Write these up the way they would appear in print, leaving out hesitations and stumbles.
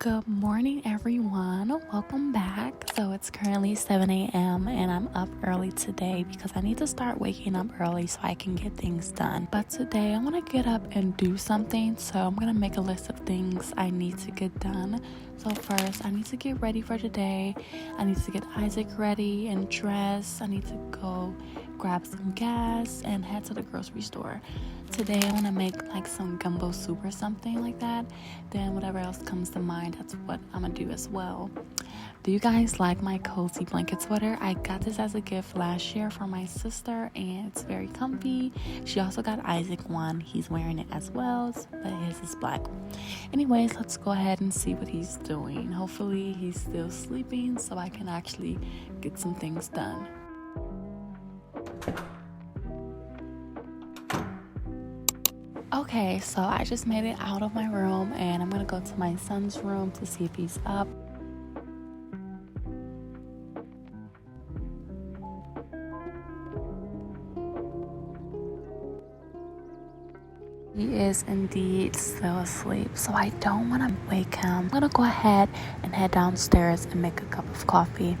Good morning, everyone. Welcome back. So it's currently 7 a.m. and I'm up early today because I need to start waking up early so I can get things done. But today I want to get up and do something, so I'm going to make a list of things I need to get done. So first, I need to get ready for today. I need to get Isaac ready and dressed. I need to go grab some gas and head to the grocery store. Today I want to make like some gumbo soup or something like that. Then whatever else comes to mind, that's what I'm gonna do as well. Do you guys like my cozy blanket sweater? I got this as a gift last year from my sister and it's very comfy. She also got Isaac one. He's wearing it as well, but his is black. Anyways, let's go ahead and see what he's doing. Hopefully he's still sleeping so I can actually get some things done. Okay, so I just made it out of my room and I'm gonna go to my son's room to see if he's up. He is indeed still asleep, so I don't want to wake him. I'm gonna go ahead and head downstairs and make a cup of coffee.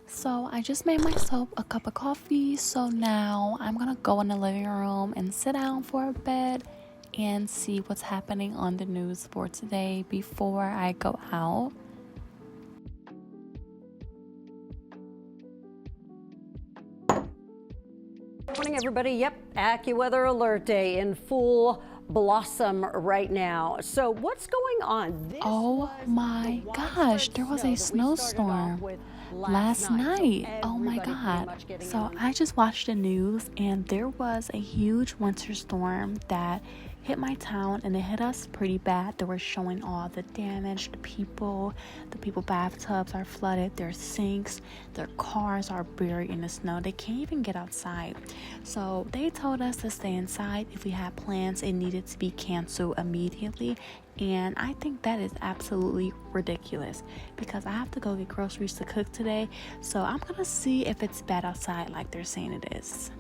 So I just made myself a cup of coffee, so now I'm gonna go in the living room and sit down for a bit and see what's happening on the news for today before I go out. Morning, everybody. Yep, AccuWeather Alert Day in full blossom right now. So what's going on? Oh my gosh, there was a snowstorm last night. Oh my god. So I just watched the news and there was a huge winter storm that hit my town and it hit us pretty bad. They were showing all the damage. The people bathtubs are flooded, their sinks, their cars are buried in the snow. They can't even get outside. So they told us to stay inside. If we had plans, it needed to be canceled immediately. And I think that is absolutely ridiculous because I have to go get groceries to cook today. So I'm gonna see if it's bad outside like they're saying it is.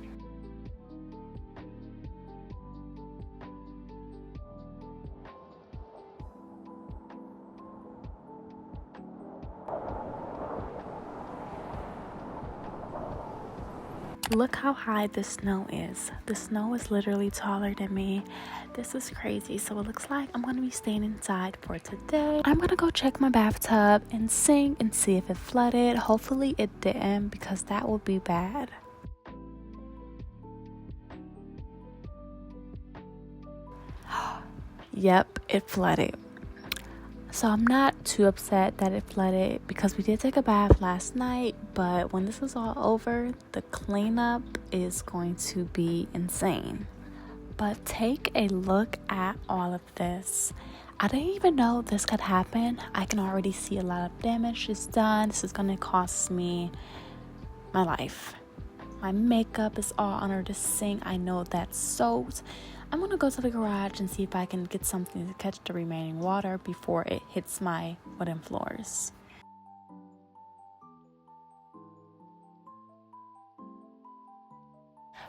Look how high the snow is. The snow is literally taller than me. This is crazy. So it looks like I'm going to be staying inside for today. I'm going to go check my bathtub and sink and see if it flooded. Hopefully it didn't because that would be bad. Yep, it flooded. So I'm not too upset that it flooded because we did take a bath last night, but when this is all over, the cleanup is going to be insane. But take a look at all of this. I didn't even know this could happen. I can already see a lot of damage is done. This is going to cost me my life. My makeup is all under the sink. I know that's soaked. I'm gonna go to the garage and see if I can get something to catch the remaining water before it hits my wooden floors.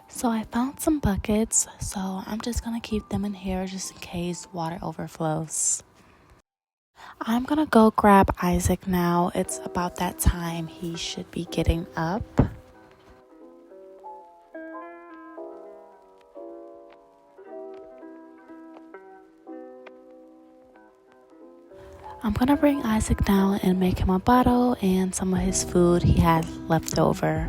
So I found some buckets, so I'm just gonna keep them in here just in case water overflows. I'm gonna go grab Isaac now. It's about that time he should be getting up. I'm gonna bring Isaac down and make him a bottle and some of his food he had left over.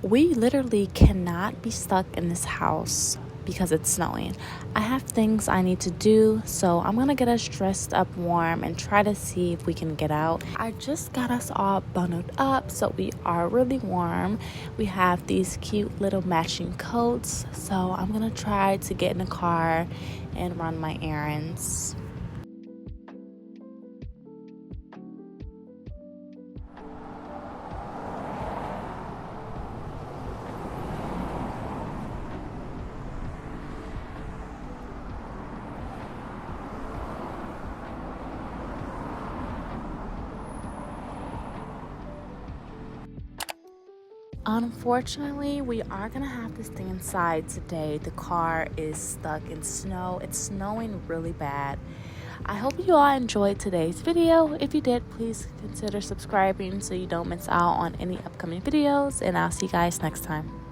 We literally cannot be stuck in this house because it's snowing. I have things I need to do, so I'm gonna get us dressed up warm and try to see if we can get out. I just got us all bundled up, so we are really warm. We have these cute little matching coats, so I'm gonna try to get in the car and run my errands. Unfortunately, we are gonna have to stay inside today. The car is stuck in snow. It's snowing really bad. I hope you all enjoyed today's video. If you did, please consider subscribing so you don't miss out on any upcoming videos, and I'll see you guys next time.